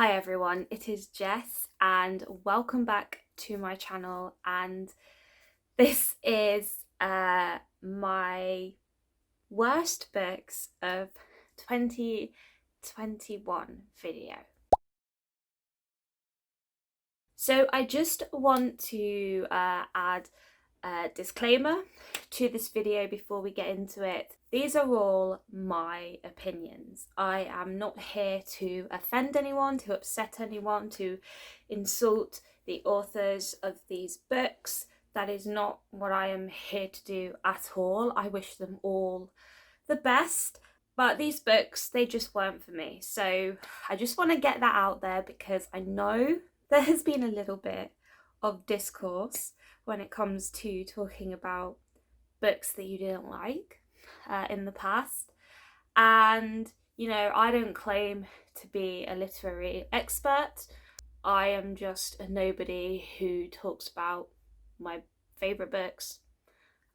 Hi everyone, it is Jess and welcome back to my channel, and this is my worst books of 2021 video. So I just want to add a disclaimer to this video before we get into it. These are all my opinions. I am not here to offend anyone, to upset anyone, to insult the authors of these books. That is not what I am here to do at all. I wish them all the best, but these books, they just weren't for me. So I just want to get that out there because I know there has been a little bit of discourse when it comes to talking about books that you didn't like in the past. And, you know, I don't claim to be a literary expert. I am just a nobody who talks about my favourite books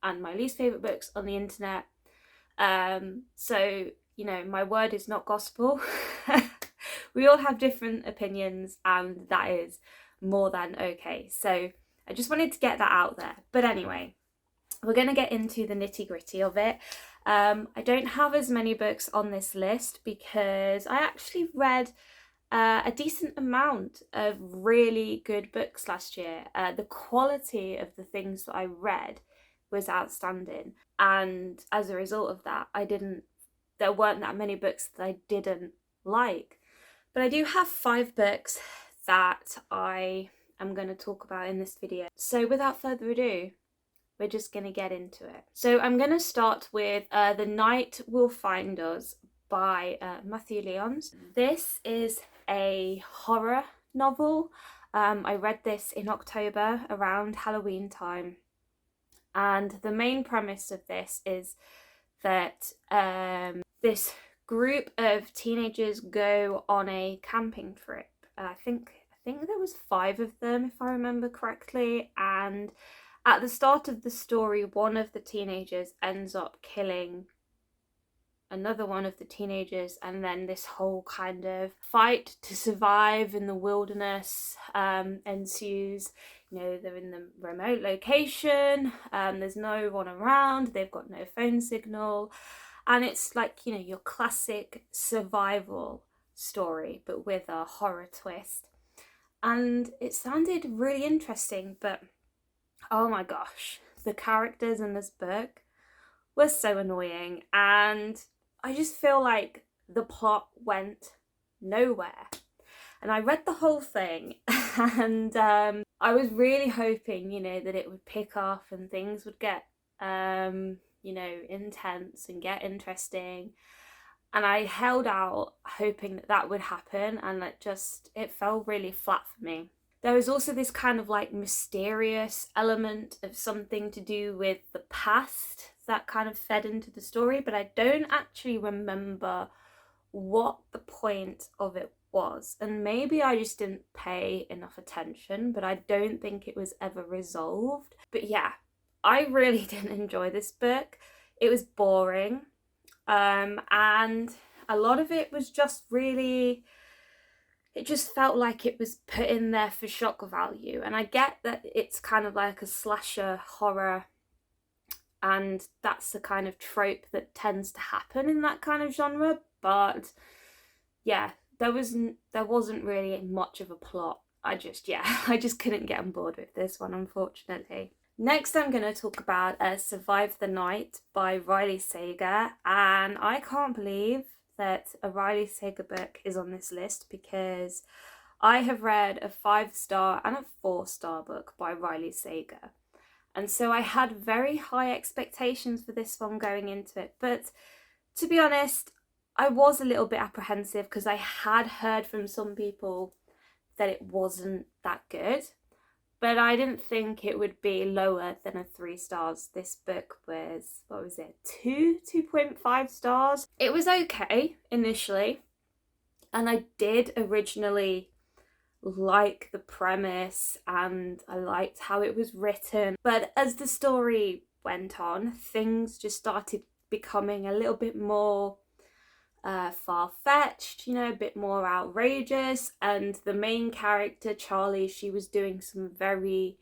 and my least favourite books on the internet. So, you know, my word is not gospel. We all have different opinions, and that is more than okay. So I just wanted to get that out there. But anyway, we're going to get into the nitty-gritty of it. I don't have as many books on this list because I actually read a decent amount of really good books last year. The quality of the things that I read was outstanding, and as a result of that, there weren't that many books that I didn't like. But I do have 5 books that I am going to talk about in this video. So without further ado, we're just going to get into it. So I'm going to start with The Night Will Find Us by Matthew Lyons. This is a horror novel. I read this in October around Halloween time. And the main premise of this is that this group of teenagers go on a camping trip. I think there was 5 of them, if I remember correctly, and at the start of the story, one of the teenagers ends up killing another one of the teenagers, and then this whole kind of fight to survive in the wilderness ensues. You know, they're in the remote location, there's no one around, they've got no phone signal, and it's like, you know, your classic survival story but with a horror twist. And it sounded really interesting, but oh my gosh, the characters in this book were so annoying, and I just feel like the plot went nowhere. And I read the whole thing and I was really hoping, you know, that it would pick up and things would get you know, intense and get interesting. And I held out hoping that that would happen, and it fell really flat for me. There was also this kind of like mysterious element of something to do with the past that kind of fed into the story, but I don't actually remember what the point of it was. And maybe I just didn't pay enough attention, but I don't think it was ever resolved. But yeah, I really didn't enjoy this book. It was boring, and a lot of it was just really, it just felt like it was put in there for shock value. And I get that it's kind of like a slasher horror, and that's the kind of trope that tends to happen in that kind of genre, but yeah, there wasn't really much of a plot. I just couldn't get on board with this one, unfortunately. Next, I'm going to talk about Survive the Night by Riley Sager, and I can't believe that a Riley Sager book is on this list because I have read a 5-star and a 4-star book by Riley Sager, and so I had very high expectations for this one going into it. But to be honest, I was a little bit apprehensive because I had heard from some people that it wasn't that good, but I didn't think it would be lower than a 3 stars. This book was, what was it, 2.5 stars? It was okay initially, and I did originally like the premise and I liked how it was written, but as the story went on, things just started becoming a little bit more far-fetched, a bit more outrageous. And the main character, Charlie, she was doing some very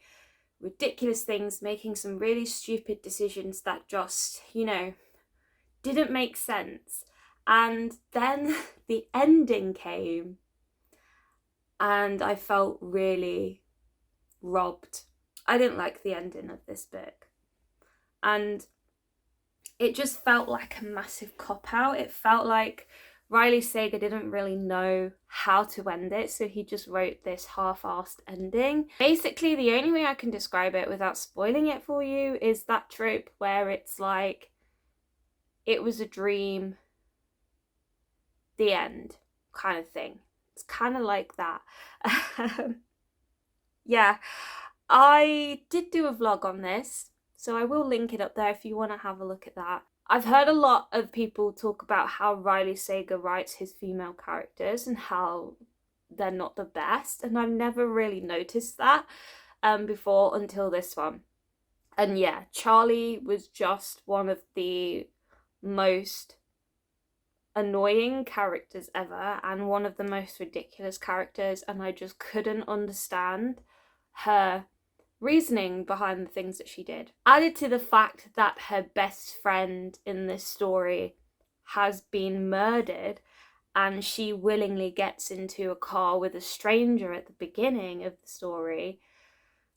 ridiculous things, making some really stupid decisions that just, didn't make sense. And then the ending came, and I felt really robbed. I didn't like the ending of this book. And it just felt like a massive cop-out. It felt like Riley Sager didn't really know how to end it, so he just wrote this half-assed ending. Basically, the only way I can describe it without spoiling it for you is that trope where it's like, it was a dream, the end kind of thing. It's kind of like that. Yeah, I did do a vlog on this, so I will link it up there if you want to have a look at that. I've heard a lot of people talk about how Riley Sager writes his female characters and how they're not the best, and I've never really noticed that before until this one. And yeah, Charlie was just one of the most annoying characters ever, and one of the most ridiculous characters, and I just couldn't understand her reasoning behind the things that she did. Added to the fact that her best friend in this story has been murdered, and she willingly gets into a car with a stranger at the beginning of the story,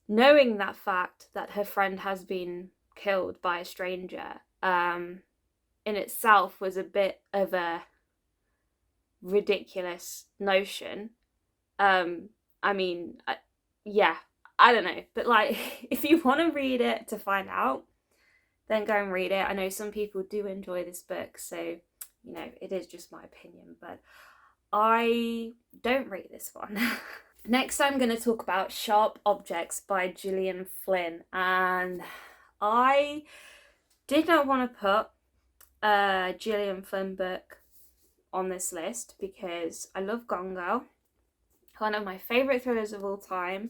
knowing that fact that her friend has been killed by a stranger, in itself was a bit of a ridiculous notion. Yeah, I don't know, but like, if you want to read it to find out, then go and read it. I know some people do enjoy this book, so it is just my opinion, but I don't rate this one. Next, I'm going to talk about Sharp Objects by Gillian Flynn, and I did not want to put a Gillian Flynn book on this list because I love Gone Girl, one of my favourite thrillers of all time.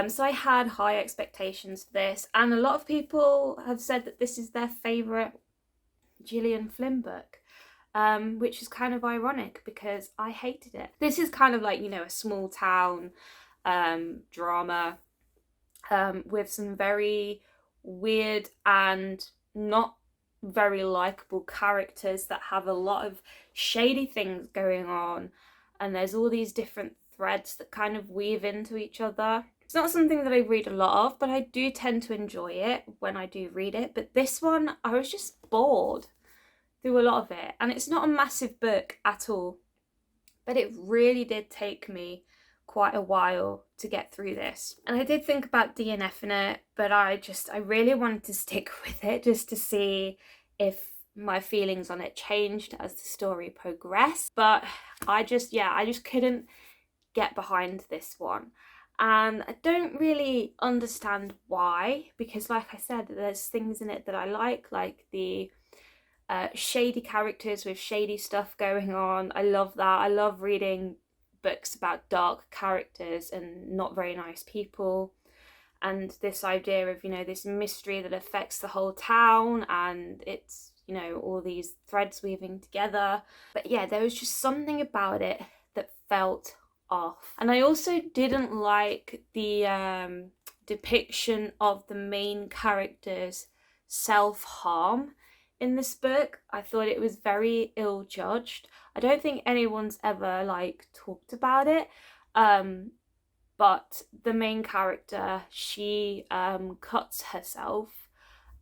So I had high expectations for this, and a lot of people have said that this is their favourite Gillian Flynn book, which is kind of ironic because I hated it. This is kind of like, a small town drama with some very weird and not very likable characters that have a lot of shady things going on, and there's all these different threads that kind of weave into each other. It's not something that I read a lot of, but I do tend to enjoy it when I do read it. But this one, I was just bored through a lot of it, and it's not a massive book at all, but it really did take me quite a while to get through this. And I did think about DNFing it, but I really wanted to stick with it just to see if my feelings on it changed as the story progressed. But I just couldn't get behind this one. And I don't really understand why, because like I said, there's things in it that I like the shady characters with shady stuff going on. I love that. I love reading books about dark characters and not very nice people, and this idea of this mystery that affects the whole town, and it's all these threads weaving together. But yeah, there was just something about it that felt off. And I also didn't like the depiction of the main character's self-harm in this book. I thought it was very ill-judged. I don't think anyone's ever talked about it, but the main character, she cuts herself,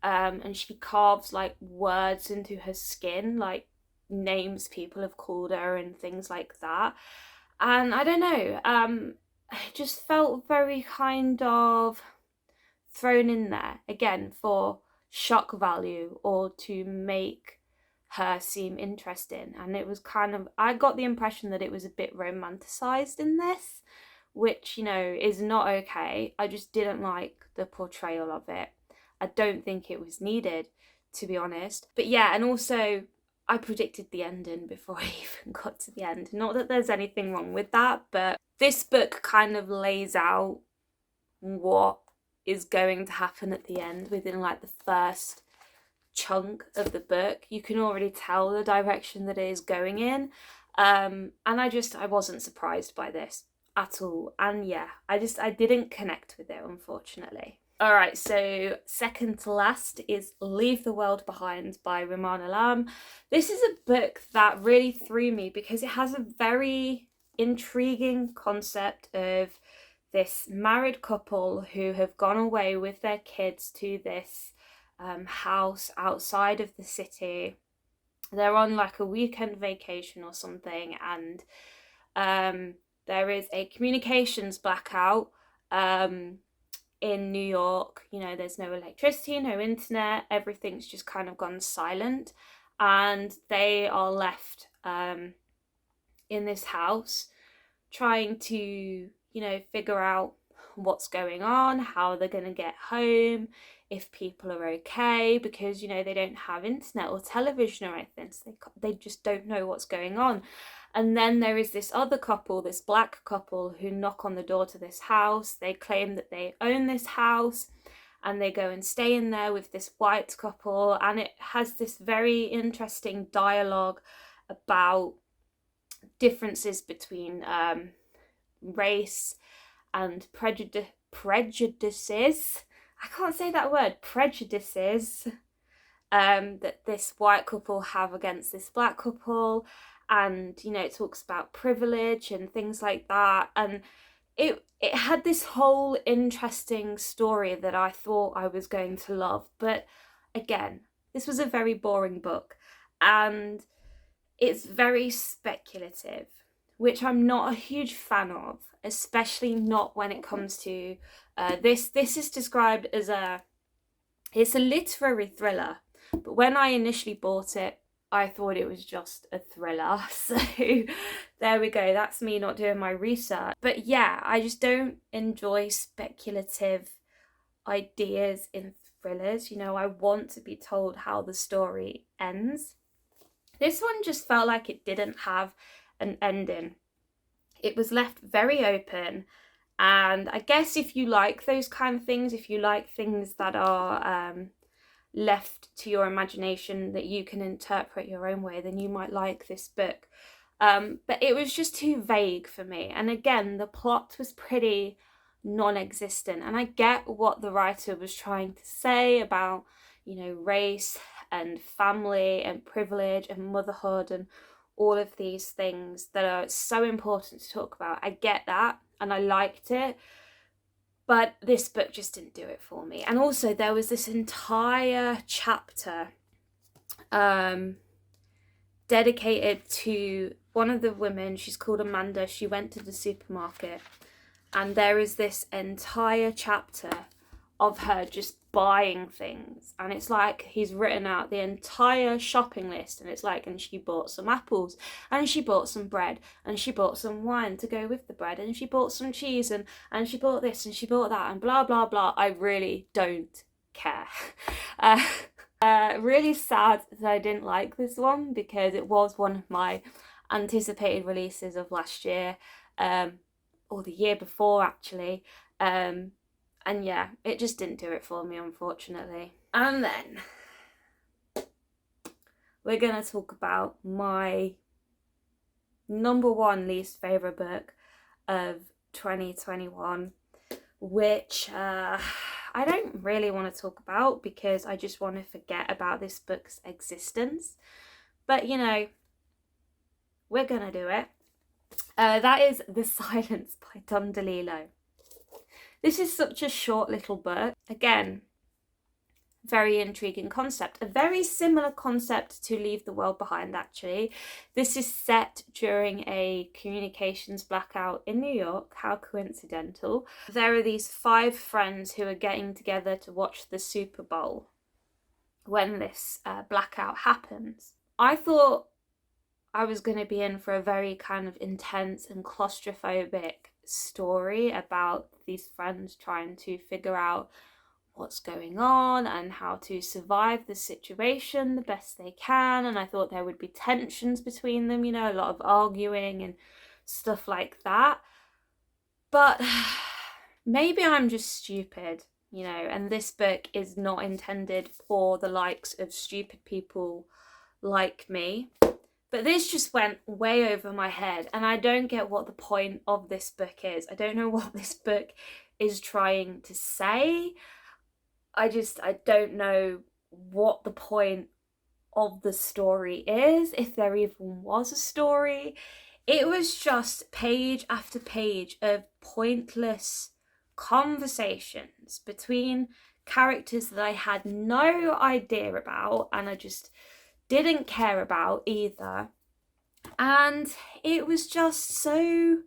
and she carves words into her skin, names people have called her and things like that. And I don't know, it just felt very kind of thrown in there again for shock value or to make her seem interesting. And it was I got the impression that it was a bit romanticized in this, which is not okay. I just didn't like the portrayal of it. I don't think it was needed, to be honest. But yeah, and also I predicted the ending before I even got to the end. Not that there's anything wrong with that, but this book kind of lays out what is going to happen at the end within the first chunk of the book. You can already tell the direction that it is going in. And I wasn't surprised by this at all. And yeah, I didn't connect with it, unfortunately. All right, so second to last is Leave the World Behind by Rumaan Alam. This is a book that really threw me because it has a very intriguing concept of this married couple who have gone away with their kids to this house outside of the city. They're on like a weekend vacation or something, and there is a communications blackout in New York. You know, there's no electricity, no internet, everything's just kind of gone silent, and they are left in this house trying to, you know, figure out what's going on, how they're going to get home, if people are okay, because, you know, they don't have internet or television or anything, so they just don't know what's going on. And then there is this other couple, this black couple, who knock on the door to this house. They claim that they own this house, and they go and stay in there with this white couple, and it has this very interesting dialogue about differences between race and prejudices. I can't say that word, prejudices, that this white couple have against this black couple. And, you know, it talks about privilege and things like that. And it had this whole interesting story that I thought I was going to love. But again, this was a very boring book, and it's very speculative, which I'm not a huge fan of, especially not when it comes to this. This is described as it's a literary thriller, but when I initially bought it, I thought it was just a thriller. So there we go. That's me not doing my research. But yeah, I just don't enjoy speculative ideas in thrillers. You know, I want to be told how the story ends. This one just felt like it didn't have an ending. It was left very open. And I guess if you like those kind of things, if you like things that are left to your imagination, that you can interpret your own way, then you might like this book. But it was just too vague for me. And again, the plot was pretty non-existent. And I get what the writer was trying to say about, you know, race and family and privilege and motherhood and all of these things that are so important to talk about. I get that, and I liked it. But this book just didn't do it for me. And also there was this entire chapter dedicated to one of the women. She's called Amanda. She went to the supermarket, and there is this entire chapter of her just buying things, and it's like he's written out the entire shopping list, and it's like, and she bought some apples, and she bought some bread, and she bought some wine to go with the bread, and she bought some cheese, and she bought this, and she bought that, and blah blah blah. I really don't care. Really sad that I didn't like this one, because it was one of my anticipated releases of last year, or the year before actually. And yeah, it just didn't do it for me, unfortunately. And then we're going to talk about my number one least favourite book of 2021, which I don't really want to talk about because I just want to forget about this book's existence. But, you know, we're going to do it. That is The Silence by Don DeLillo. This is such a short little book. Again, very intriguing concept. A very similar concept to Leave the World Behind, actually. This is set during a communications blackout in New York. How coincidental. There are these 5 friends who are getting together to watch the Super Bowl when this blackout happens. I thought I was going to be in for a very kind of intense and claustrophobic story about these friends trying to figure out what's going on and how to survive the situation the best they can. And I thought there would be tensions between them, you know, a lot of arguing and stuff like that. But maybe I'm just stupid, you know, and this book is not intended for the likes of stupid people like me. But this just went way over my head, and I don't get what the point of this book is. I don't know what this book is trying to say. I don't know what the point of the story is, if there even was a story. It was just page after page of pointless conversations between characters that I had no idea about and I just didn't care about either. And it was just so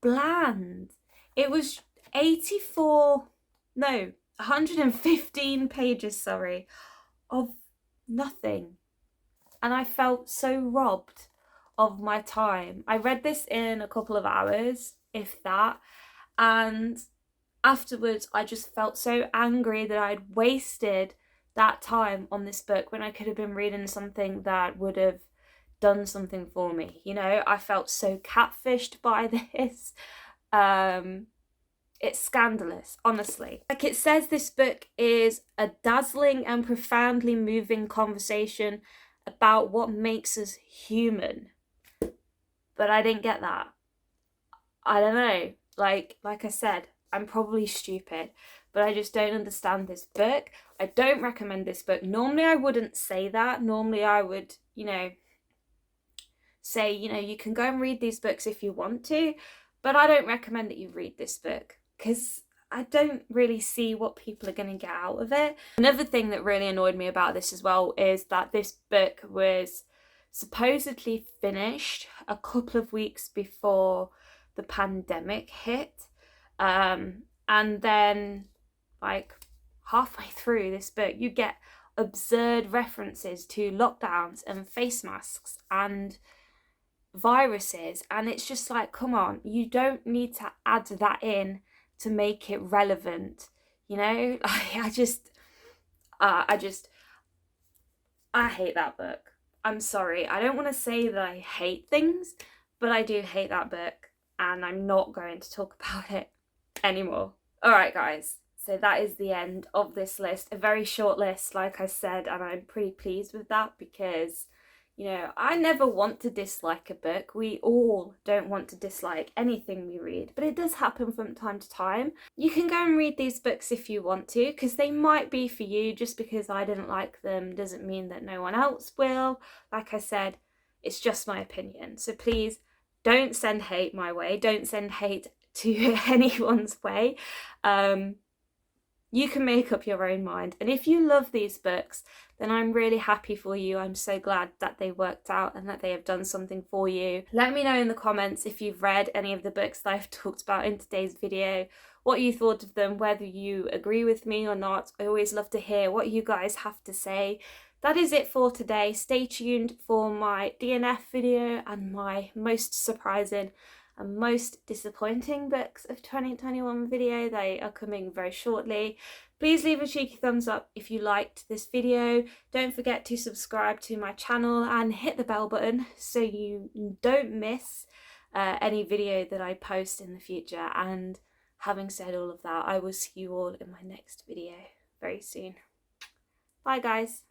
bland. It was 115 pages, of nothing. And I felt so robbed of my time. I read this in a couple of hours, if that, and afterwards I just felt so angry that I'd wasted that time on this book when I could have been reading something that would have done something for me. You know, I felt so catfished by this. It's scandalous, honestly. Like it says, this book is a dazzling and profoundly moving conversation about what makes us human. But I didn't get that. I don't know. Like I said, I'm probably stupid, but I just don't understand this book. I don't recommend this book. Normally I wouldn't say that. Normally I would, you know, say, you know, you can go and read these books if you want to, but I don't recommend that you read this book because I don't really see what people are going to get out of it. Another thing that really annoyed me about this as well is that this book was supposedly finished a couple of weeks before the pandemic hit. And then like halfway through this book, you get absurd references to lockdowns and face masks and viruses, and it's just like, come on, you don't need to add that in to make it relevant, you know. I hate that book. I'm sorry, I don't want to say that I hate things, but I do hate that book, and I'm not going to talk about it anymore. All right, guys, so that is the end of this list. A very short list, like I said, and I'm pretty pleased with that because, you know, I never want to dislike a book. We all don't want to dislike anything we read, but it does happen from time to time. You can go and read these books if you want to, because they might be for you. Just because I didn't like them doesn't mean that no one else will. Like I said, it's just my opinion. So please don't send hate my way. Don't send hate to anyone's way. You can make up your own mind. And if you love these books, then I'm really happy for you. I'm so glad that they worked out and that they have done something for you. Let me know in the comments if you've read any of the books that I've talked about in today's video, what you thought of them, whether you agree with me or not. I always love to hear what you guys have to say. That is it for today. Stay tuned for my DNF video and my most surprising and most disappointing books of 2021 video. They are coming very shortly. Please leave a cheeky thumbs up if you liked this video. Don't forget to subscribe to my channel and hit the bell button so you don't miss any video that I post in the future. And having said all of that, I will see you all in my next video very soon. Bye guys.